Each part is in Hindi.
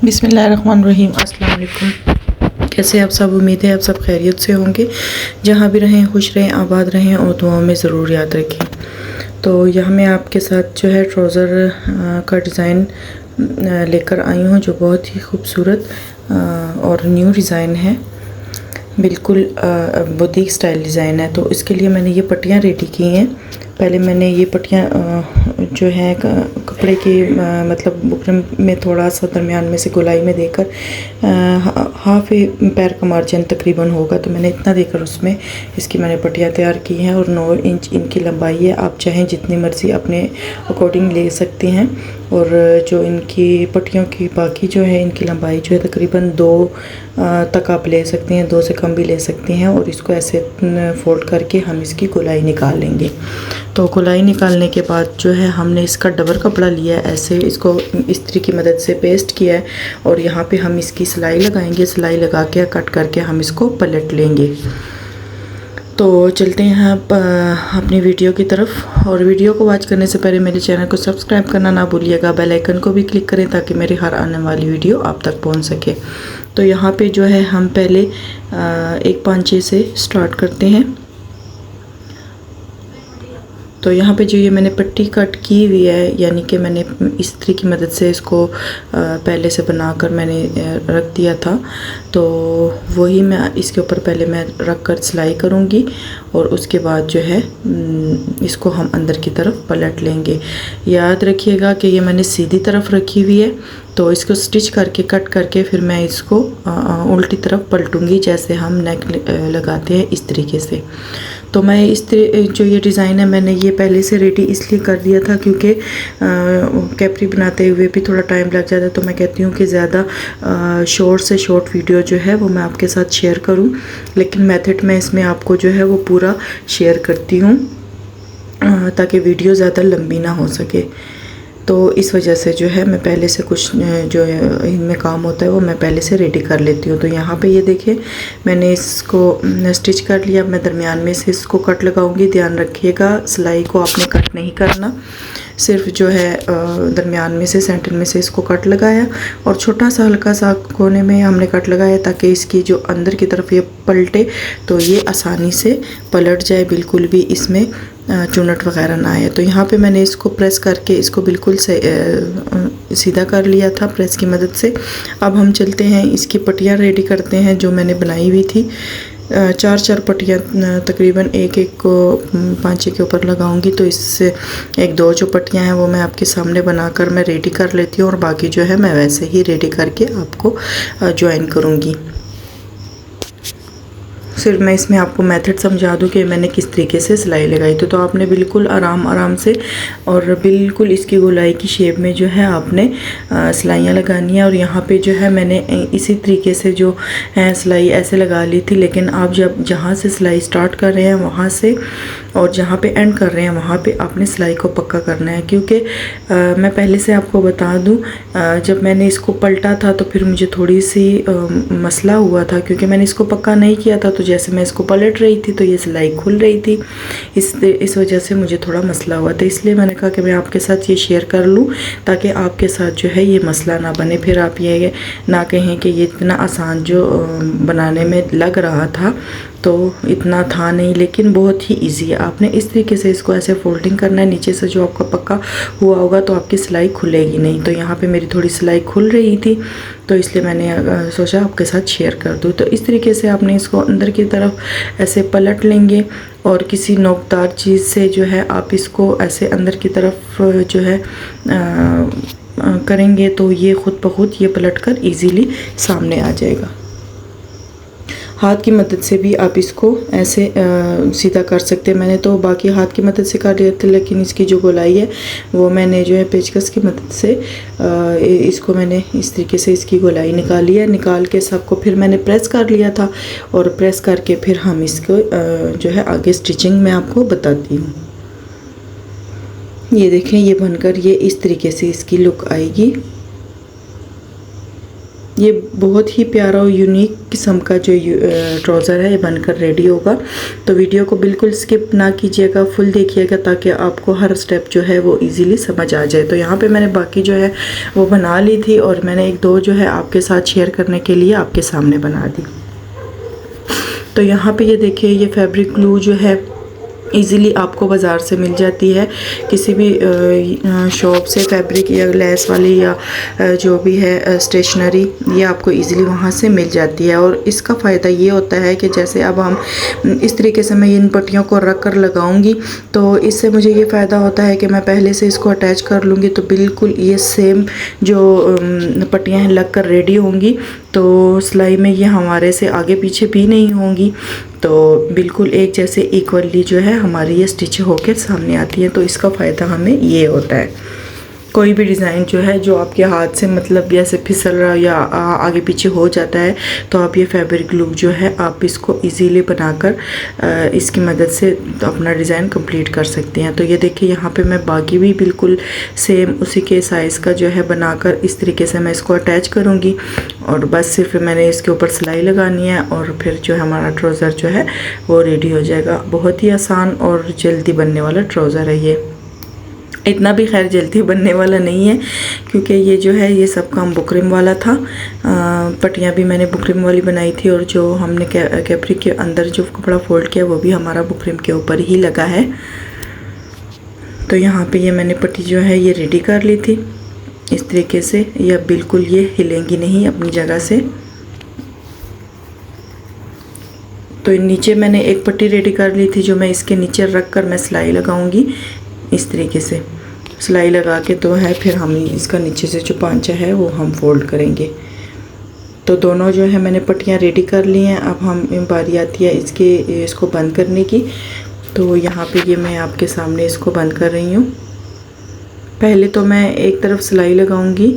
बिस्मिल्लाहिर्रहमानिर्रहीम। अस्सलाम वालेकुम। कैसे आप सब? उम्मीद है आप सब खैरियत से होंगे। जहाँ भी रहें खुश रहें, आबाद रहें और दुआओं में ज़रूर याद रखें। तो यहाँ मैं आपके साथ जो है ट्राउज़र का डिज़ाइन लेकर आई हूँ, जो बहुत ही खूबसूरत और न्यू डिज़ाइन है। बिल्कुल बुटीक स्टाइल डिज़ाइन है। तो इसके लिए मैंने ये पट्टियाँ रेडी की हैं। पहले मैंने ये पट्टियाँ जो है कपड़े की मतलब बुकरम में थोड़ा सा दरमियान में से गोलाई में देकर हाफ पैर का मार्जिन तकरीबन होगा, तो मैंने इतना देकर उसमें इसकी मैंने पट्टियाँ तैयार की हैं। और 9 इंच इनकी लंबाई है। आप चाहें जितनी मर्ज़ी अपने अकॉर्डिंग ले सकते हैं। और जो इनकी पट्टियों की बाकी जो है इनकी लंबाई जो है तकरीबन 2 तक आप ले सकते हैं, 2 से कम भी ले सकते हैं। और इसको ऐसे फोल्ड करके हम इसकी गोलाई निकाल लेंगे। तो गोलाई निकालने के बाद जो है हमने इसका डबल कपड़ा लिया है, ऐसे इसको इस्त्री की मदद से पेस्ट किया है। और यहाँ पे हम इसकी सिलाई लगाएंगे। सिलाई लगा के कट करके हम इसको पलट लेंगे। तो चलते हैं आप अपनी वीडियो की तरफ। और वीडियो को वॉच करने से पहले मेरे चैनल को सब्सक्राइब करना ना भूलिएगा। बेल आइकन को भी क्लिक करें ताकि मेरी हर आने वाली वीडियो आप तक पहुंच सके। तो यहाँ पे जो है हम पहले एक पांचे से स्टार्ट करते हैं। तो यहाँ पे जो ये मैंने पट्टी कट की हुई है, यानी कि मैंने इस्त्री की मदद से इसको पहले से बनाकर मैंने रख दिया था, तो वही मैं इसके ऊपर पहले मैं रख कर सिलाई करूँगी। और उसके बाद जो है इसको हम अंदर की तरफ पलट लेंगे। याद रखिएगा कि ये मैंने सीधी तरफ रखी हुई है, तो इसको स्टिच करके कट करके फिर मैं इसको उल्टी तरफ पलटूँगी, जैसे हम नेक लगाते हैं इस तरीके से। तो मैं जो ये डिज़ाइन है मैंने ये पहले से रेडी इसलिए कर दिया था क्योंकि कैपरी बनाते हुए भी थोड़ा टाइम लग जाता है। तो मैं कहती हूँ कि ज़्यादा शॉर्ट से शॉर्ट वीडियो जो है वो मैं आपके साथ शेयर करूँ, लेकिन मेथड मैं इसमें आपको जो है वो पूरा शेयर करती हूँ ताकि वीडियो ज़्यादा लंबी ना हो सके। तो इस वजह से जो है मैं पहले से कुछ जो इनमें काम होता है वो मैं पहले से रेडी कर लेती हूँ। तो यहाँ पे ये देखिए मैंने इसको स्टिच कर लिया। अब मैं दरमियान में से इसको कट लगाऊंगी। ध्यान रखिएगा सिलाई को आपने कट नहीं करना, सिर्फ जो है दरमियान में से सेंटर में से इसको कट लगाया और छोटा सा हल्का सा कोने में हमने कट लगाया ताकि इसकी जो अंदर की तरफ ये पलटे तो ये आसानी से पलट जाए, बिल्कुल भी इसमें चुनट वगैरह ना आए। तो यहाँ पे मैंने इसको प्रेस करके इसको बिल्कुल सीधा कर लिया था प्रेस की मदद से। अब हम चलते हैं इसकी पट्टियाँ रेडी करते हैं जो मैंने बनाई हुई थी। 4 पट्टियाँ तकरीबन एक को पांचे के ऊपर लगाऊंगी। तो इससे 1-2 जो पट्टियाँ हैं वो मैं आपके सामने बनाकर मैं रेडी कर लेती हूँ और बाकी जो है मैं वैसे ही रेडी करके आपको ज्वाइन करूँगी। सिर्फ मैं इसमें आपको मेथड समझा दूँ कि मैंने किस तरीके से सिलाई लगाई। तो आपने बिल्कुल आराम से और बिल्कुल इसकी गोलाई की शेप में जो है आपने सिलाइयाँ लगानी है। और यहाँ पे जो है मैंने इसी तरीके से जो है सिलाई ऐसे लगा ली थी, लेकिन आप जहाँ से सिलाई स्टार्ट कर रहे हैं वहाँ से और जहाँ पे एंड कर रहे हैं वहाँ पे आपने सिलाई को पक्का करना है। क्योंकि मैं पहले से आपको बता दूँ जब मैंने इसको पलटा था तो फिर मुझे थोड़ी सी मसला हुआ था, क्योंकि मैंने इसको पक्का नहीं किया था। तो जैसे मैं इसको पलट रही थी तो ये सिलाई खुल रही थी, इस वजह से मुझे थोड़ा मसला हुआ था। इसलिए मैंने कहा कि मैं आपके साथ ये शेयर कर लूँ ताकि आपके साथ जो है ये मसला ना बने, फिर आप ये ना कहें कि ये इतना आसान जो बनाने में लग रहा था तो इतना था नहीं, लेकिन बहुत ही इजी है। आपने इस तरीके से इसको ऐसे फोल्डिंग करना है, नीचे से जो आपका पक्का हुआ होगा तो आपकी सिलाई खुलेगी नहीं। तो यहाँ पे मेरी थोड़ी सिलाई खुल रही थी तो इसलिए मैंने सोचा आपके साथ शेयर कर दूँ। तो इस तरीके से आपने इसको अंदर की तरफ ऐसे पलट लेंगे और किसी नोकदार चीज़ से जो है आप इसको ऐसे अंदर की तरफ जो है करेंगे तो ये खुद ब खुद ये पलट कर ईज़िली सामने आ जाएगा। हाथ की मदद से भी आप इसको ऐसे सीधा कर सकते हैं। मैंने तो बाकी हाथ की मदद से कर लिया था, लेकिन इसकी जो गोलाई है वो मैंने जो है पेचकस की मदद से इसको मैंने इस तरीके से इसकी गोलाई निकाली है। निकाल के सबको फिर मैंने प्रेस कर लिया था और प्रेस करके फिर हम इसको जो है आगे स्टिचिंग में आपको बताती हूँ। ये देखें ये बनकर ये इस तरीके से इसकी लुक आएगी। ये बहुत ही प्यारा और यूनिक किस्म का जो ट्राउज़र है ये बनकर रेडी होगा। तो वीडियो को बिल्कुल स्किप ना कीजिएगा, फुल देखिएगा ताकि आपको हर स्टेप जो है वो इजीली समझ आ जाए। तो यहाँ पे मैंने बाकी जो है वो बना ली थी और मैंने एक दो जो है आपके साथ शेयर करने के लिए आपके सामने बना दी। तो यहाँ पे ये देखिए, ये फैब्रिक ग्लू जो है इजीली आपको बाज़ार से मिल जाती है, किसी भी शॉप से फैब्रिक या लेस वाली या जो भी है स्टेशनरी, ये आपको इजीली वहाँ से मिल जाती है। और इसका फ़ायदा ये होता है कि जैसे अब हम इस तरीके से मैं इन पट्टियों को रख कर लगाऊंगी तो इससे मुझे ये फ़ायदा होता है कि मैं पहले से इसको अटैच कर लूँगी तो बिल्कुल ये सेम जो पट्टियाँ हैं लग कर रेडी होंगी। तो सिलाई में ये हमारे से आगे पीछे भी नहीं होंगी, तो बिल्कुल एक जैसे इक्वली जो है हमारी ये स्टिच होकर सामने आती है। तो इसका फ़ायदा हमें ये होता है। कोई भी डिज़ाइन जो है जो आपके हाथ से मतलब ऐसे फिसल रहा या आगे पीछे हो जाता है तो आप ये फैब्रिक ग्लू जो है आप इसको इजीली बनाकर इसकी मदद से अपना डिज़ाइन कंप्लीट कर सकते हैं। तो ये देखिए, यहाँ पे मैं बाकी भी बिल्कुल सेम उसी के साइज़ का जो है बनाकर इस तरीके से मैं इसको अटैच करूँगी और बस सिर्फ मैंने इसके ऊपर सिलाई लगानी है और फिर जो हमारा ट्राउज़र जो है वो रेडी हो जाएगा। बहुत ही आसान और जल्दी बनने वाला ट्राउज़र है ये। इतना भी खैर जल्दी बनने वाला नहीं है क्योंकि ये जो है ये सब काम बुकरम वाला था। पट्टियाँ भी मैंने बुकरम वाली बनाई थी और जो हमने कैपरी के अंदर जो कपड़ा फोल्ड किया वो भी हमारा बुकरम के ऊपर ही लगा है। तो यहाँ पे ये मैंने पट्टी जो है ये रेडी कर ली थी इस तरीके से, या बिल्कुल ये हिलेंगी नहीं अपनी जगह से। तो नीचे मैंने एक पट्टी रेडी कर ली थी जो मैं इसके नीचे रख कर मैं सिलाई लगाऊंगी। इस तरीके से सिलाई लगा के तो है फिर हम इसका नीचे से जो पांचा है वो हम फोल्ड करेंगे। तो दोनों जो है मैंने पट्टियाँ रेडी कर ली हैं। अब हम बारी आती है इसको बंद करने की। तो यहाँ पे ये मैं आपके सामने इसको बंद कर रही हूँ। पहले तो मैं एक तरफ सिलाई लगाऊंगी,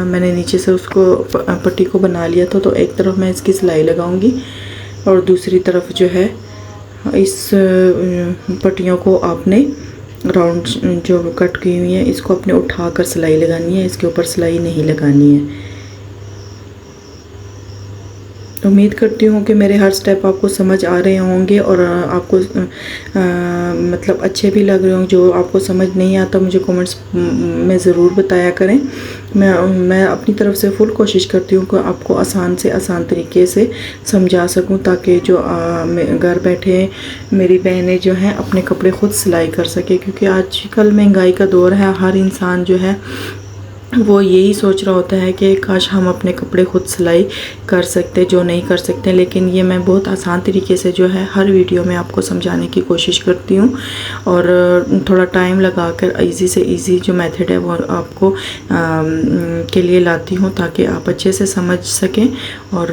मैंने नीचे से उसको पट्टी को बना लिया था, तो एक तरफ मैं इसकी सिलाई लगाऊंगी और दूसरी तरफ जो है इस पट्टियों को आपने राउंड जो कट की हुई है इसको अपने उठाकर सिलाई लगानी है, इसके ऊपर सिलाई नहीं लगानी है। उम्मीद करती हूँ कि मेरे हर स्टेप आपको समझ आ रहे होंगे और आपको मतलब अच्छे भी लग रहे होंगे। जो आपको समझ नहीं आता मुझे कमेंट्स में ज़रूर बताया करें। मैं अपनी तरफ से फुल कोशिश करती हूँ कि आपको आसान से आसान तरीके से समझा सकूँ ताकि जो घर बैठे मेरी बहनें जो हैं अपने कपड़े खुद सिलाई कर सके, क्योंकि आजकल महंगाई का दौर है। हर इंसान जो है वो यही सोच रहा होता है कि काश हम अपने कपड़े खुद सिलाई कर सकते, जो नहीं कर सकते। लेकिन ये मैं बहुत आसान तरीके से जो है हर वीडियो में आपको समझाने की कोशिश करती हूँ और थोड़ा टाइम लगाकर इजी से इजी जो मेथड है वो आपको के लिए लाती हूँ ताकि आप अच्छे से समझ सकें और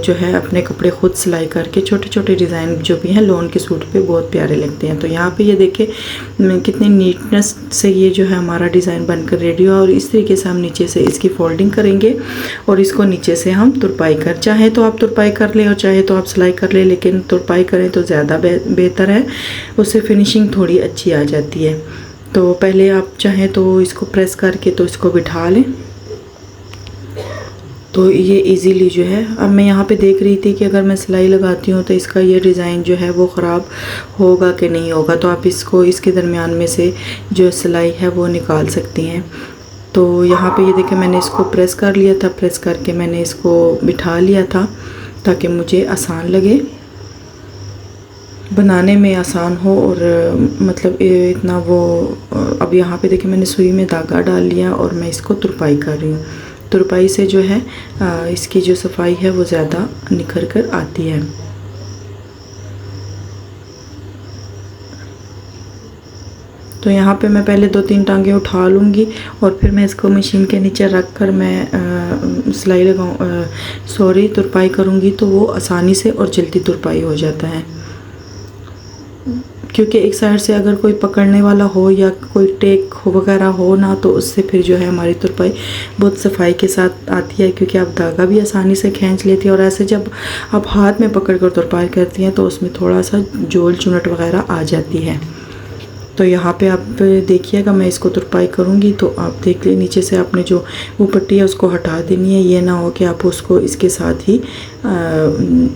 जो है अपने कपड़े खुद सिलाई करके छोटे छोटे डिज़ाइन जो भी हैं लोन के सूट पे बहुत प्यारे लगते हैं। तो यहाँ पे ये देखें कितनी नीटनेस से ये जो है हमारा डिज़ाइन बनकर रेडी हुआ और इस तरीके से हम नीचे से इसकी फोल्डिंग करेंगे और इसको नीचे से हम तुरपाई कर, चाहे तो आप तुरपाई कर लें और चाहे तो आप सिलाई कर लें, लेकिन तुरपाई करें तो ज़्यादा बेहतर है, उससे फिनिशिंग थोड़ी अच्छी आ जाती है। तो पहले आप चाहें तो इसको प्रेस करके तो इसको बिठा लें। तो ये इजीली जो है, अब मैं यहाँ पे देख रही थी कि अगर मैं सिलाई लगाती हूँ तो इसका ये डिज़ाइन जो है वो ख़राब होगा कि नहीं होगा, तो आप इसको इसके दरमियान में से जो सिलाई है वो निकाल सकती हैं। तो यहाँ पे ये देखें मैंने इसको प्रेस कर लिया था, प्रेस करके मैंने इसको बिठा लिया था ताकि मुझे आसान लगे, बनाने में आसान हो और मतलब इतना वो। अब यहाँ पे देखें मैंने सुई में धागा डाल लिया और मैं इसको तुरपाई कर रही हूँ। तुरपाई से जो है इसकी जो सफाई है वो ज़्यादा निखर कर आती है। तो यहाँ पे मैं पहले 2-3 टांगे उठा लूँगी और फिर मैं इसको मशीन के नीचे रख कर मैं सिलाई तुरपाई करूँगी, तो वो आसानी से और जल्दी तुरपाई हो जाता है। क्योंकि एक साइड से अगर कोई पकड़ने वाला हो या कोई टेक हो वगैरह हो ना, तो उससे फिर जो है हमारी तुरपाई बहुत सफाई के साथ आती है, क्योंकि आप धागा भी आसानी से खींच लेती है और ऐसे जब आप हाथ में पकड़ कर तुरपाई करती हैं तो उसमें थोड़ा सा जोल चुनट वगैरह आ जाती है। तो यहाँ पे आप देखिएगा, मैं इसको तुरपाई करूँगी तो आप देख ले, नीचे से आपने जो वो पट्टी है उसको हटा देनी है। ये ना हो कि आप उसको इसके साथ ही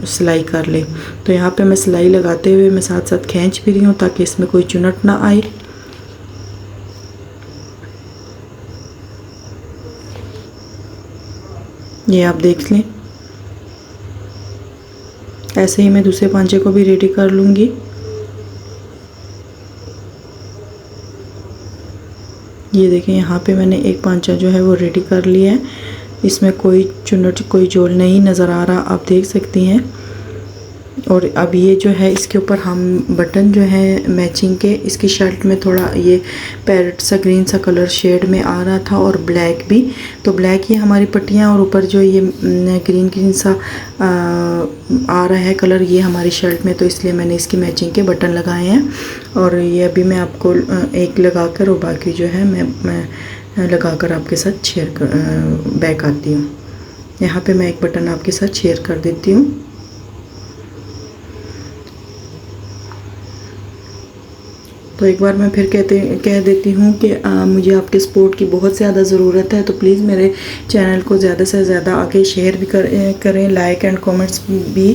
सिलाई कर ले। तो यहाँ पे मैं सिलाई लगाते हुए मैं साथ साथ खींच भी रही हूँ ताकि इसमें कोई चुनट ना आए। ये आप देख लें। ऐसे ही मैं दूसरे पांचे को भी रेडी कर लूँगी। ये देखें, यहाँ पे मैंने एक पांचा जो है वो रेडी कर लिया है। इसमें कोई चुन्नट कोई जोल नहीं नज़र आ रहा, आप देख सकती हैं। और अब ये जो है इसके ऊपर हम बटन जो है मैचिंग के, इसकी शर्ट में थोड़ा ये पैरेट सा ग्रीन सा कलर शेड में आ रहा था और ब्लैक भी, तो ब्लैक ही हमारी पट्टियाँ और ऊपर जो ये ग्रीन ग्रीन सा आ रहा है कलर ये हमारी शर्ट में, तो इसलिए मैंने इसकी मैचिंग के बटन लगाए हैं। और ये अभी मैं आपको एक लगा कर और बाकी जो है मैं लगा कर आपके साथ शेयर कर बैक आती हूँ। यहाँ पे मैं एक बटन आपके साथ शेयर कर देती हूँ। तो एक बार मैं फिर कह देती हूँ कि मुझे आपके सपोर्ट की बहुत ज़्यादा ज़रूरत है। तो प्लीज़ मेरे चैनल को ज़्यादा से ज़्यादा आगे शेयर भी करें, लाइक एंड कमेंट्स भी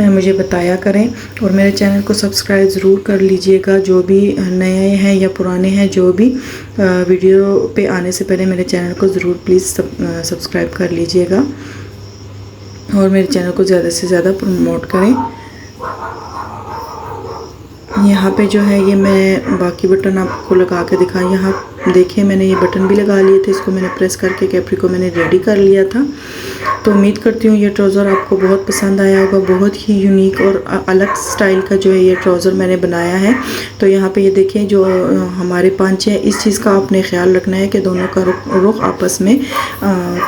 मुझे बताया करें। और मेरे चैनल को सब्सक्राइब ज़रूर कर लीजिएगा। जो भी नए हैं या पुराने हैं, जो भी वीडियो पे आने से पहले मेरे चैनल को ज़रूर प्लीज़ सब्सक्राइब कर लीजिएगा और मेरे चैनल को ज़्यादा से ज़्यादा प्रमोट करें। यहाँ पे जो है ये मैं बाकी बटन आपको लगा के दिखाई। यहाँ देखिए मैंने ये बटन भी लगा लिए थे, इसको मैंने प्रेस करके कैप्री को मैंने रेडी कर लिया था। तो उम्मीद करती हूँ ये ट्राउज़र आपको बहुत पसंद आया होगा। बहुत ही यूनिक और अलग स्टाइल का जो है ये ट्राउज़र मैंने बनाया है। तो यहाँ पे ये देखें जो हमारे पांचे हैं, इस चीज़ का आपने ख्याल रखना है कि दोनों का रुख आपस में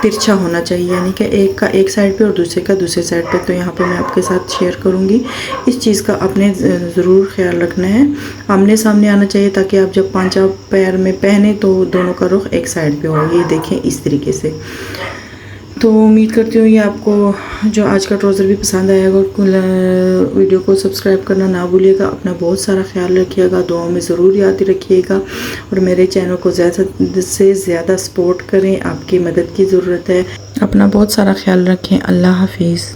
तिरछा होना चाहिए, यानी कि एक का एक साइड पे और दूसरे का दूसरे साइड पे। तो यहाँ पे मैं आपके साथ शेयर करूँगी, इस चीज़ का आपने ज़रूर ख्याल रखना है। आमने सामने आना चाहिए ताकि आप जब पांचा पैर में पहने तो दोनों का रुख एक साइड पे हो। ये देखें इस तरीके से। तो उम्मीद करती हूँ ये आपको जो आज का ट्राउज़र भी पसंद आएगा। वीडियो को सब्सक्राइब करना ना भूलिएगा। अपना बहुत सारा ख्याल रखिएगा, दुआओं में ज़रूर याद रखिएगा और मेरे चैनल को ज़्यादा से ज़्यादा सपोर्ट करें, आपकी मदद की ज़रूरत है। अपना बहुत सारा ख्याल रखें। अल्लाह हाफिज़।